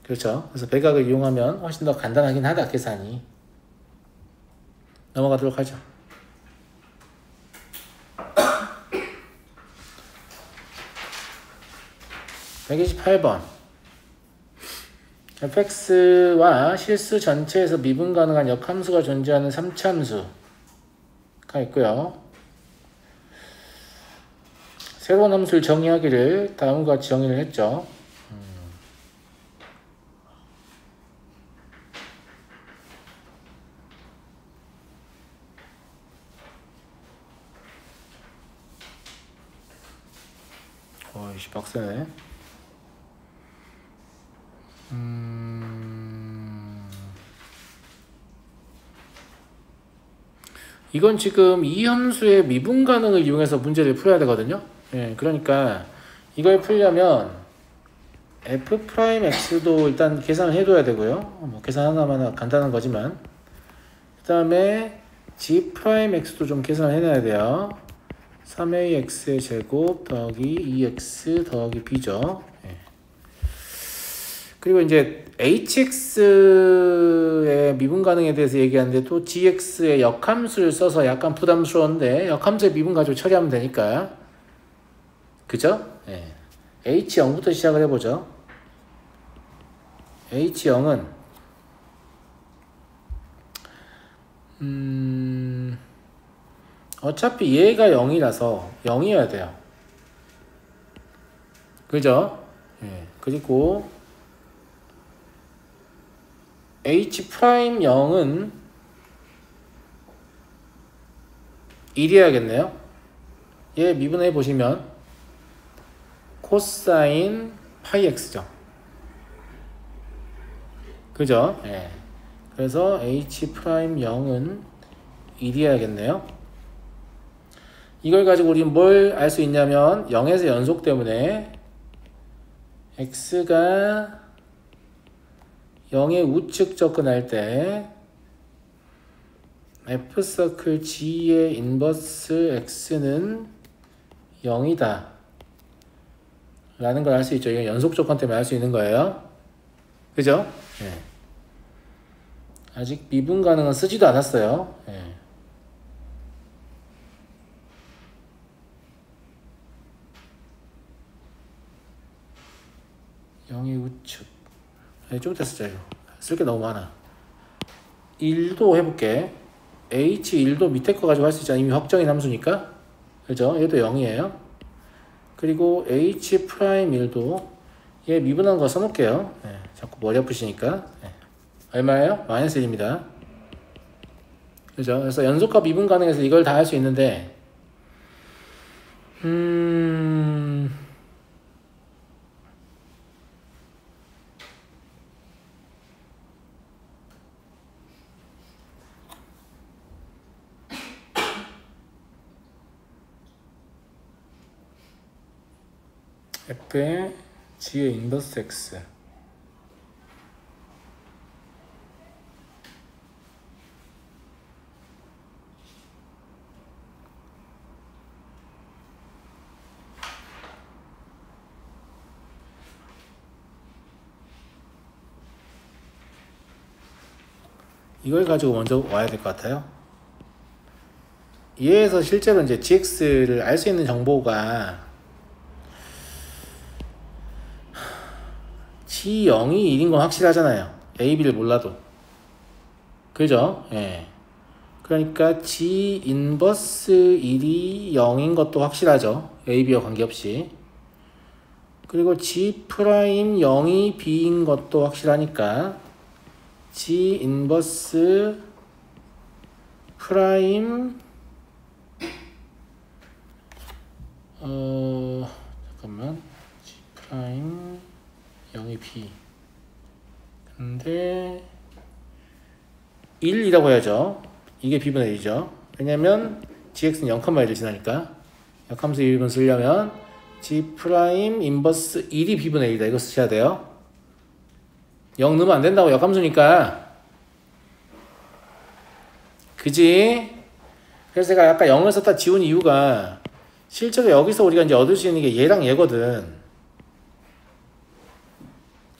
그렇죠. 그래서 백악을 이용하면 훨씬 더 간단하긴 하다, 계산이. 넘어가도록 하죠. 128번. fx와 실수 전체에서 미분 가능한 역함수가 존재하는 3차함수가 있고요. 새로운 함수를 정의하기를 다음과 같이 정의를 했죠. 어이씨, 빡세네. 이건 지금 이 함수의 미분 가능을 이용해서 문제를 풀어야 되거든요. 예, 그러니까 이걸 풀려면 f'x도 일단 계산을 해둬야 되고요. 뭐 계산 하나만 간단한 거지만, 그 다음에 g'x도 좀 계산을 해놔야 돼요. 3ax의 제곱 더하기 2x 더하기 b죠. 예. 그리고 이제 hx의 미분 가능에 대해서 얘기하는데 또 gx의 역함수를 써서 약간 부담스러운데 역함수의 미분 가지고 처리하면 되니까, 그죠? 예. h0부터 시작을 해보죠. h0은 어차피 얘가 0이라서 0이어야 돼요. 그죠? 예. 그리고 h'0은 1이어야겠네요. 얘 미분해 보시면 코사인 파이 x죠. 그죠? 예. 그래서 h'0은 1이어야겠네요. 이걸 가지고 우리는 뭘 알 수 있냐면 0에서 연속 때문에 x가 0의 우측 접근할 때 f서클 g의 인버스 x는 0이다 라는 걸 알 수 있죠. 이건 연속 조건 때문에 알 수 있는 거예요. 그죠? 예. 아직 미분 가능은 쓰지도 않았어요. 예. 영의 우측. 좀 이따 쓰자, 이거. 쓸 게 너무 많아. 1도 해볼게. h1도 밑에 거 가지고 할 수 있잖아. 이미 확정인 함수니까. 그죠? 얘도 0이에요. 그리고 h'1도 얘 미분한 거 써놓을게요. 예. 자꾸 머리 아프시니까. 예. 얼마예요? 마이너스 1입니다. 그죠? 그래서 연속과 미분 가능해서 이걸 다 할 수 있는데, f의 g의 인버스 x. 이걸 가지고 먼저 와야 될 것 같아요. 얘에서 실제로 이제 gx를 알 수 있는 정보가 g0이 1인 건 확실하잖아요. a, b를 몰라도. 그죠? 예. 그러니까 g 인버스 1이 0인 것도 확실하죠. a, b와 관계없이. 그리고 g 프라임 0이 b인 것도 확실하니까 g 인버스 프라임 잠깐만, g 프라임 0이 b 근데 1이라고 해야죠. 이게 b분의 1이죠. 왜냐면 gx는 0,1을 지나니까 역함수 1분 쓰려면 g 프라임 인버스 1이 b분의 1이다. 이거 쓰셔야 돼요. 0 넣으면 안 된다고, 역함수니까. 그지? 그래서 제가 아까 0을 썼다 지운 이유가 실제로 여기서 우리가 이제 얻을 수 있는 게 얘랑 얘거든.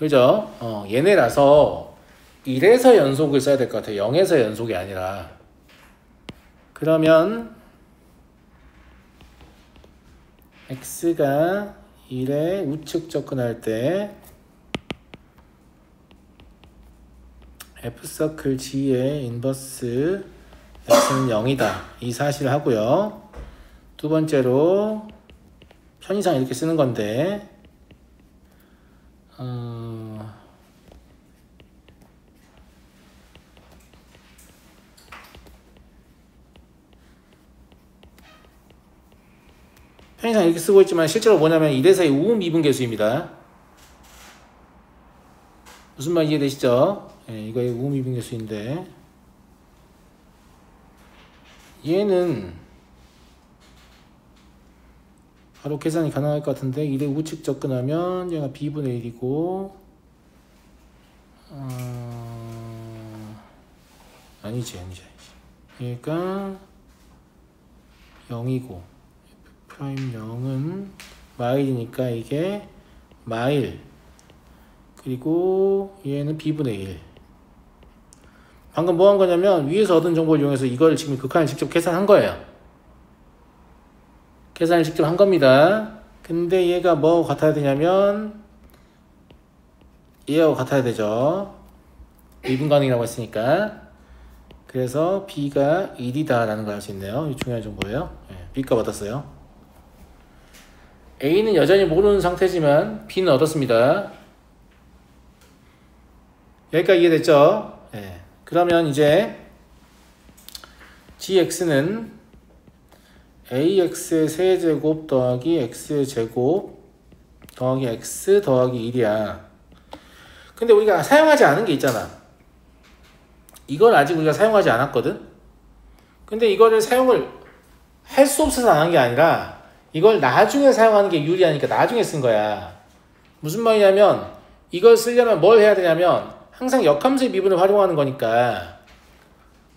그죠? 얘네라서 1에서 연속을 써야 될 것 같아요. 0에서 연속이 아니라. 그러면 x가 1에 우측 접근할 때 f서클 g의 인버스 x는 0이다. 이 사실을 하고요. 두 번째로 편의상 이렇게 쓰는 건데 편의상 이렇게 쓰고 있지만 실제로 뭐냐면 1에서의 우음이분계수입니다. 무슨 말 이해되시죠? 네, 이거의 우음이분계수인데 얘는 바로 계산이 가능할 것 같은데 1에 우측 접근하면 얘가 b분의 1이고 아니지 그러니까 0이고 프라임 0은 마일이니까 이게 마일 그리고 얘는 b분의 1 방금 뭐 한 거냐면 위에서 얻은 정보를 이용해서 이걸 지금 극한을 직접 계산한 거예요. 계산을 직접 한 겁니다. 근데 얘가 뭐 같아야 되냐면 얘하고 같아야 되죠. 미분가능이라고 했으니까. 그래서 b가 1이다 라는 걸 알 수 있네요. 이 중요한 정보예요. 네, b가 얻었어요. a는 여전히 모르는 상태지만 b는 얻었습니다. 여기까지 이해됐죠? 네. 그러면 이제 gx는 ax의 세제곱 더하기 x의 제곱 더하기 x 더하기 1이야. 근데 우리가 사용하지 않은 게 있잖아. 이걸 아직 우리가 사용하지 않았거든. 근데 이거를 사용을 할 수 없어서 안 한 게 아니라 이걸 나중에 사용하는 게 유리하니까 나중에 쓴 거야. 무슨 말이냐면 이걸 쓰려면 뭘 해야 되냐면 항상 역함수의 미분을 활용하는 거니까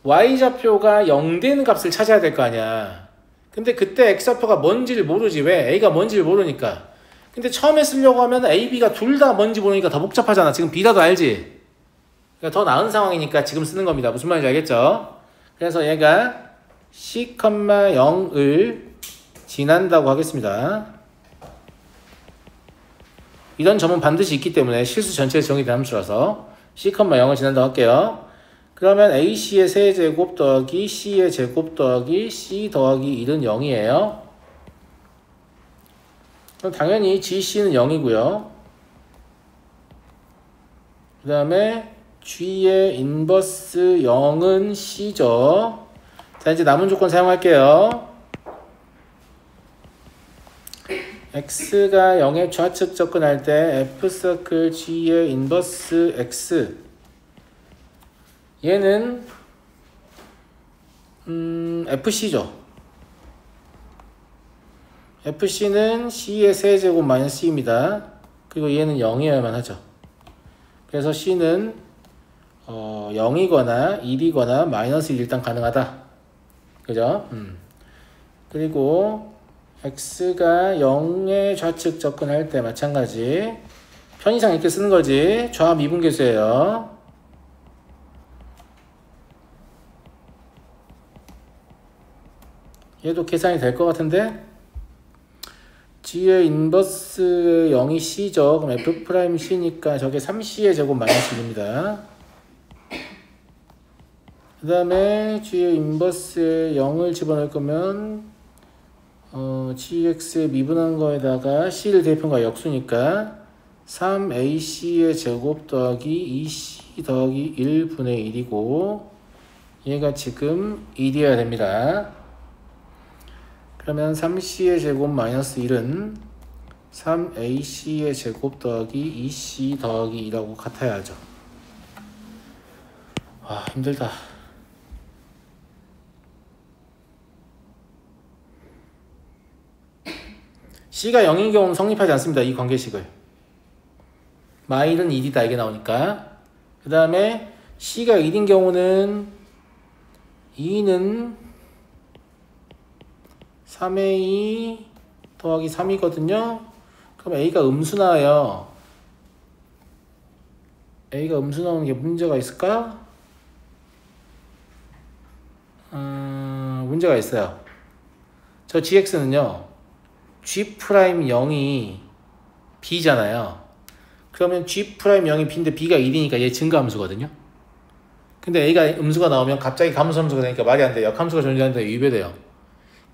y좌표가 0 되는 값을 찾아야 될 거 아니야. 근데 그때 x좌표가 뭔지를 모르지. 왜? a가 뭔지를 모르니까. 근데 처음에 쓰려고 하면 a, b가 둘 다 뭔지 모르니까 더 복잡하잖아. 지금 b라도 알지? 그러니까 더 나은 상황이니까 지금 쓰는 겁니다. 무슨 말인지 알겠죠? 그래서 얘가 c, 0을 지난다고 하겠습니다. 이런 점은 반드시 있기 때문에 실수 전체에 정의된 함수라서 c, 0을 지난다고 할게요. 그러면 ac의 세제곱 더하기 c의 제곱 더하기 c 더하기 1은 0이에요. 그럼 당연히 gc는 0이고요. 그 다음에 g의 인버스 0은 c죠. 자, 이제 남은 조건 사용할게요. x가 0의 좌측 접근할 때 f서클 g의 인버스 x 얘는 fc죠. fc는 c의 세제곱 마이너스 c입니다. 그리고 얘는 0이어야만 하죠. 그래서 c는 0이거나 1이거나 마이너스 1 일단 가능하다. 그죠? 그리고 x가 0의 좌측 접근할 때 마찬가지 편의상 이렇게 쓰는 거지. 좌 미분계수예요. 얘도 계산이 될 것 같은데 g의 인버스 0이 c죠. 그럼 f'c니까 저게 3c의 제곱 마이너스 1입니다. 그 다음에 g의 인버스에 0을 집어넣을 거면 gx에 미분한 거에다가 c를 대입한 거가 역수니까 3ac의 제곱 더하기 2c 더하기 1분의 1이고 얘가 지금 1이어야 됩니다. 그러면 3c의 제곱 마이너스 1은 3ac의 제곱 더하기 2c 더하기 2라고 같아야죠. 와, 힘들다. c가 0인 경우는 성립하지 않습니다. 이 관계식을. 마일은 1이다 이게 나오니까. 그 다음에 c가 1인 경우는 2는 3a 더하기 3이거든요. 그럼 a가 음수 나와요. A가 음수 나오는 게 문제가 있을까? 문제가 있어요. 저 gx는요 G'0이 B잖아요. 그러면 G'0이 B인데 B가 1이니까 얘 증가함수거든요. 근데 A가 음수가 나오면 갑자기 감수함수가 되니까 말이 안 돼요. 역함수가 존재하는데 위배돼요.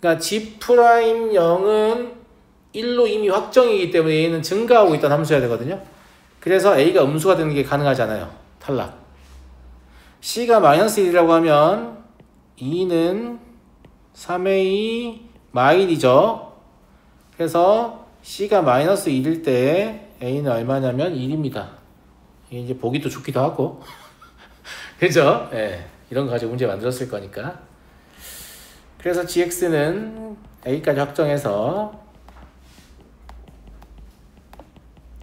그러니까 G'0은 1로 이미 확정이기 때문에 얘는 증가하고 있다는 함수여야 되거든요. 그래서 A가 음수가 되는 게 가능하지 않아요. 탈락. C가 -1이라고 하면 2는 3A 마일이죠. 그래서 C가 -1일 때 A는 얼마냐면 1입니다. 이게 이제 보기도 좋기도 하고. 그죠? 예. 이런 거 가지고 문제 만들었을 거니까. 그래서 GX는 A까지 확정해서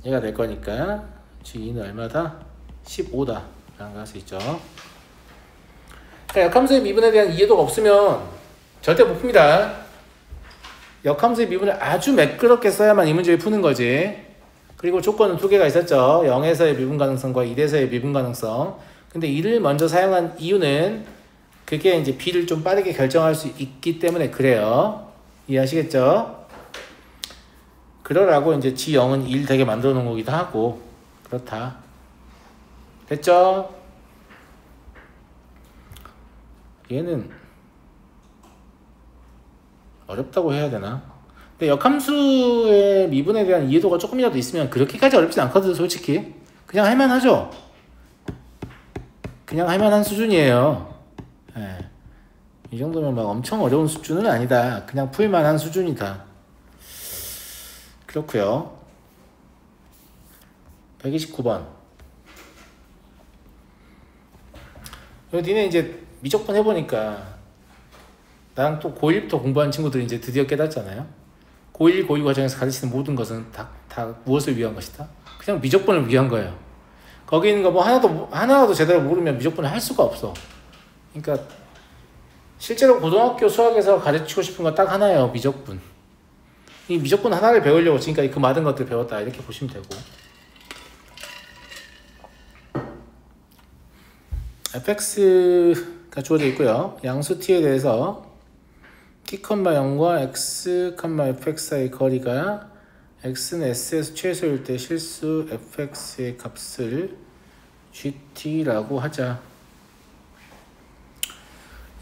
얘가 될 거니까 G는 얼마다? 15다 라는 거 할 수 있죠. 그러니까 역함수의 미분에 대한 이해도가 없으면 절대 못 풉니다. 역함수의 미분을 아주 매끄럽게 써야만 이 문제를 푸는 거지. 그리고 조건은 두 개가 있었죠. 0에서의 미분 가능성과 1에서의 미분 가능성. 근데 1을 먼저 사용한 이유는 그게 이제 B를 좀 빠르게 결정할 수 있기 때문에 그래요. 이해하시겠죠? 그러라고 이제 G0은 1 되게 만들어 놓은 거기도 하고 그렇다. 됐죠? 얘는 어렵다고 해야 되나? 근데 역함수의 미분에 대한 이해도가 조금이라도 있으면 그렇게까지 어렵진 않거든 솔직히. 그냥 할만하죠? 그냥 할만한 수준이에요. 예. 이 정도면 막 엄청 어려운 수준은 아니다. 그냥 풀만한 수준이다. 그렇고요. 129번. 니네 이제 미적분 해보니까 나랑 또 고1부터 공부한 친구들이 이제 드디어 깨닫잖아요. 고1, 고2 과정에서 가르치는 모든 것은 다 무엇을 위한 것이다? 그냥 미적분을 위한 거예요. 거기 있는 거 뭐 하나라도 제대로 모르면 미적분을 할 수가 없어. 그러니까 실제로 고등학교 수학에서 가르치고 싶은 건 딱 하나예요. 미적분. 이 미적분 하나를 배우려고 지금까지 그 많은 것들을 배웠다 이렇게 보시면 되고. fx가 주어져 있고요. 양수 t에 대해서 t, 0과 x, fx 사이 거리가 x는 s에서 최소일 때 실수 fx의 값을 gt라고 하자.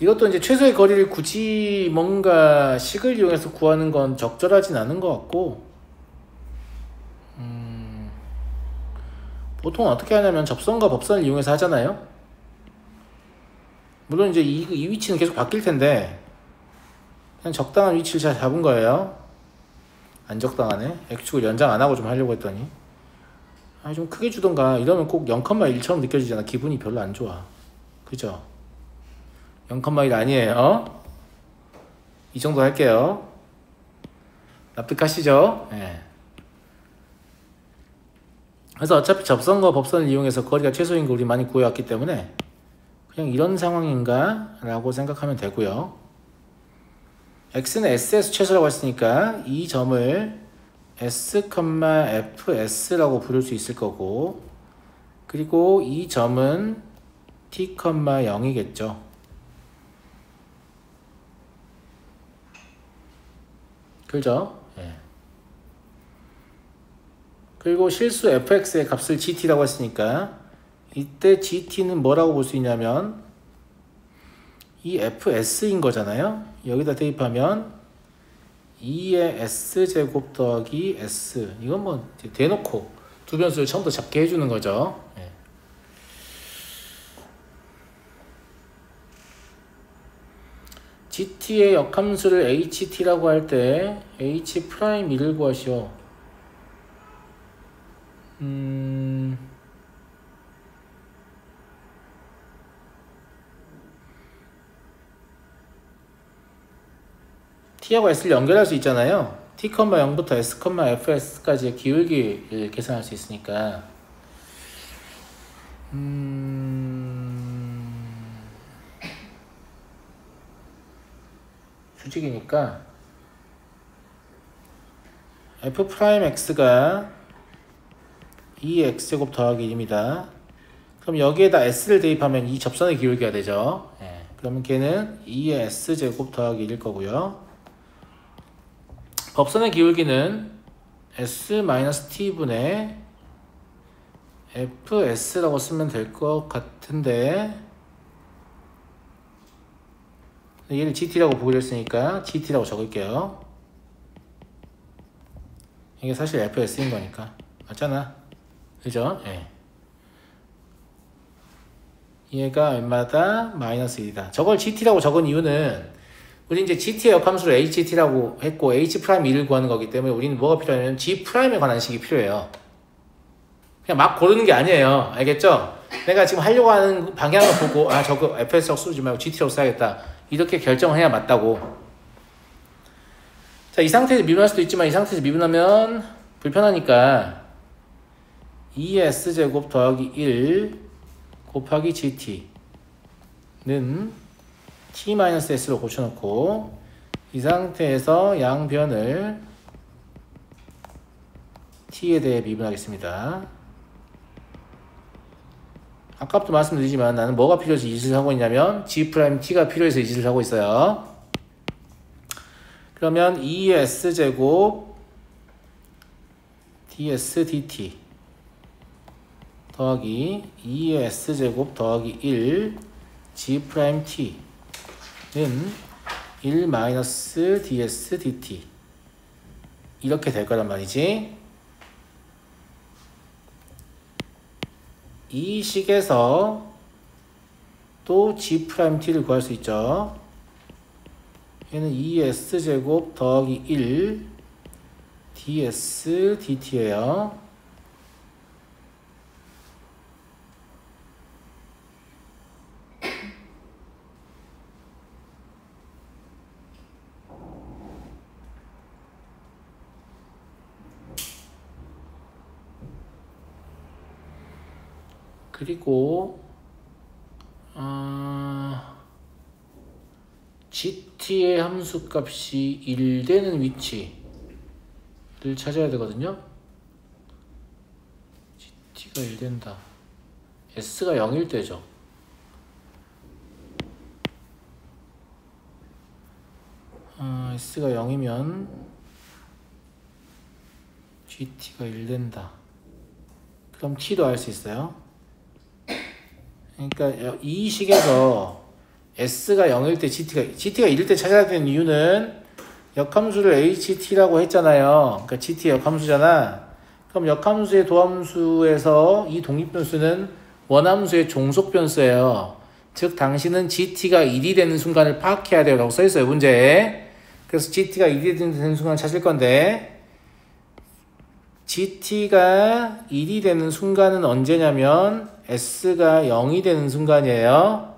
이것도 이제 최소의 거리를 굳이 뭔가 식을 이용해서 구하는 건 적절하진 않은 것 같고, 보통 어떻게 하냐면 접선과 법선을 이용해서 하잖아요. 물론 이제 이 위치는 계속 바뀔 텐데 그냥 적당한 위치를 잘 잡은 거예요. 안 적당하네. x축을 연장 안 하고 좀 하려고 했더니 좀 크게 주던가. 이러면 꼭 0,1처럼 느껴지잖아. 기분이 별로 안 좋아. 그죠? 0,1 아니에요. 이 정도 할게요. 납득하시죠? 네. 그래서 어차피 접선과 법선을 이용해서 거리가 최소인 거 우리 많이 구해왔기 때문에 그냥 이런 상황인가? 라고 생각하면 되고요. x는 s에서 최소라고 했으니까 이 점을 s, fs라고 부를 수 있을 거고, 그리고 이 점은 t, 0이겠죠. 그죠? 예. 그리고 실수 fx의 값을 gt라고 했으니까 이때 gt는 뭐라고 볼 수 있냐면 이 fs인 거잖아요. 여기다 대입하면 2의 s제곱 더하기 s. 이건 뭐 대놓고 두 변수를 처음부터 잡게 해주는 거죠. 예. gt의 역함수를 ht라고 할 때 h'1을 구하시오. t하고 s를 연결할 수 있잖아요. t, 0부터 s, fs까지의 기울기를 계산할 수 있으니까 수직이니까 f'x가 2x제곱 더하기 1입니다. 그럼 여기에다 s를 대입하면 이 접선의 기울기가 되죠. 예. 그러면 걔는 2의 s제곱 더하기 1일 거고요. 법선의 기울기는 s-t분의 fs라고 쓰면 될 것 같은데 얘를 gt라고 보기로 했으니까 gt라고 적을게요. 이게 사실 fs인 거니까 맞잖아, 그죠? 예. 얘가 얼마다? 마이너스 1이다. 저걸 gt라고 적은 이유는 우리 이제 gt의 역함수를 ht라고 했고 h'1을 구하는 거기 때문에 우리는 뭐가 필요하냐면 g'에 관한 식이 필요해요. 그냥 막 고르는 게 아니에요. 알겠죠? 내가 지금 하려고 하는 방향을 보고 아 저거 fs라고 쓰지 말고 gt라고 써야겠다, 이렇게 결정을 해야 맞다고. 자, 이 상태에서 미분할 수도 있지만 이 상태에서 미분하면 불편하니까 2s제곱 더하기 1 곱하기 gt는 t-s로 고쳐놓고 이 상태에서 양변을 t에 대해 미분하겠습니다. 아까부터 말씀드리지만 나는 뭐가 필요해서 이 짓을 하고 있냐면 g't가 필요해서 이 짓을 하고 있어요. 그러면 2s제곱 ds dt 더하기 2s제곱 더하기 1 g't는 1 마이너스 ds dt 이렇게 될 거란 말이지. 이 식에서 또 g't를 구할 수 있죠. 얘는 2s제곱 더하기 1 ds dt예요. 그리고 gt의 함수값이 1 되는 위치를 찾아야 되거든요. gt가 1 된다. s가 0일 때죠. s가 0이면 gt가 1 된다. 그럼 t도 알 수 있어요. 그러니까 이 식에서 s가 0일 때 gt가 1일 때 찾아야 되는 이유는 역함수를 ht라고 했잖아요. 그러니까 gt의 역함수잖아. 그럼 역함수의 도함수에서 이 독립변수는 원함수의 종속변수예요. 즉 당신은 gt가 1이 되는 순간을 파악해야 돼요 라고 써있어요, 문제에. 그래서 gt가 1이 되는 순간을 찾을 건데 gt가 1이 되는 순간은 언제냐면 s가 0이 되는 순간이에요.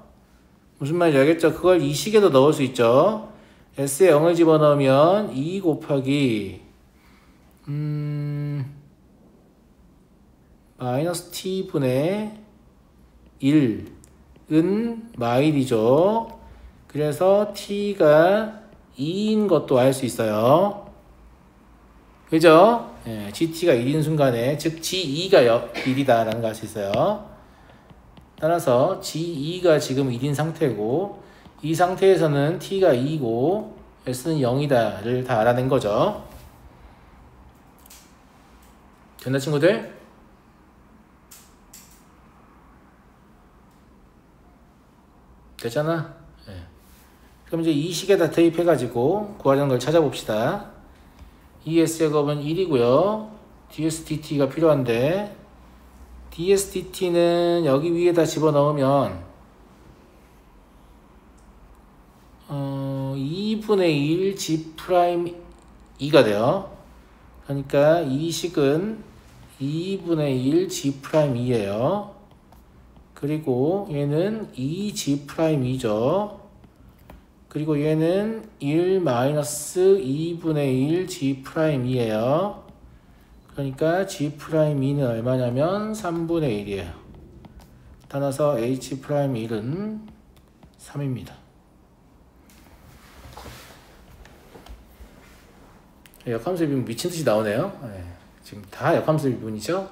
무슨 말인지 알겠죠? 그걸 이 식에도 넣을 수 있죠. s에 0을 집어넣으면 2 곱하기 마이너스 t분의 1은 마일이죠. 그래서 t가 2인 것도 알 수 있어요. 그죠? 예, gt가 1인 순간에 즉 g2가 1이다 라는 걸 알 수 있어요. 따라서 g2가 지금 1인 상태고 이 상태에서는 t가 2고 s는 0이다 를 다 알아낸 거죠. 됐나 친구들? 됐잖아? 네. 그럼 이제 이 식에다 대입해가지고 구하려는 걸 찾아봅시다. ES제곱은 1이고요. DSDT가 필요한데 DSDT는 여기 위에다 집어넣으면 2분의 1 G'2가 돼요. 그러니까 이 식은 2분의 1 G'2예요. 그리고 얘는 2G'2죠. 그리고 얘는 1 마이너스 2분의 1 G'2예요. 그러니까 G'2는 얼마냐면 3분의 1이에요. 따라서 H'1은 3입니다. 역함수의 비분 미친듯이 나오네요. 네. 지금 다 역함수의 비분이죠.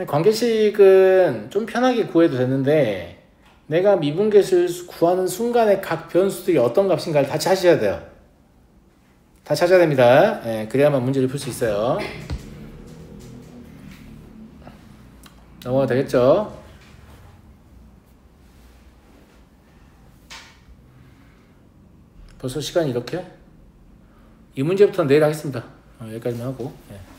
관계식은 좀 편하게 구해도 되는데 내가 미분계수를 구하는 순간에 각 변수들이 어떤 값인가를 다 찾으셔야 돼요. 다 찾아야 됩니다. 예, 그래야만 문제를 풀 수 있어요. 넘어가 되겠죠? 벌써 시간이 이렇게? 이 문제부터는 내일 하겠습니다. 여기까지만 하고. 예.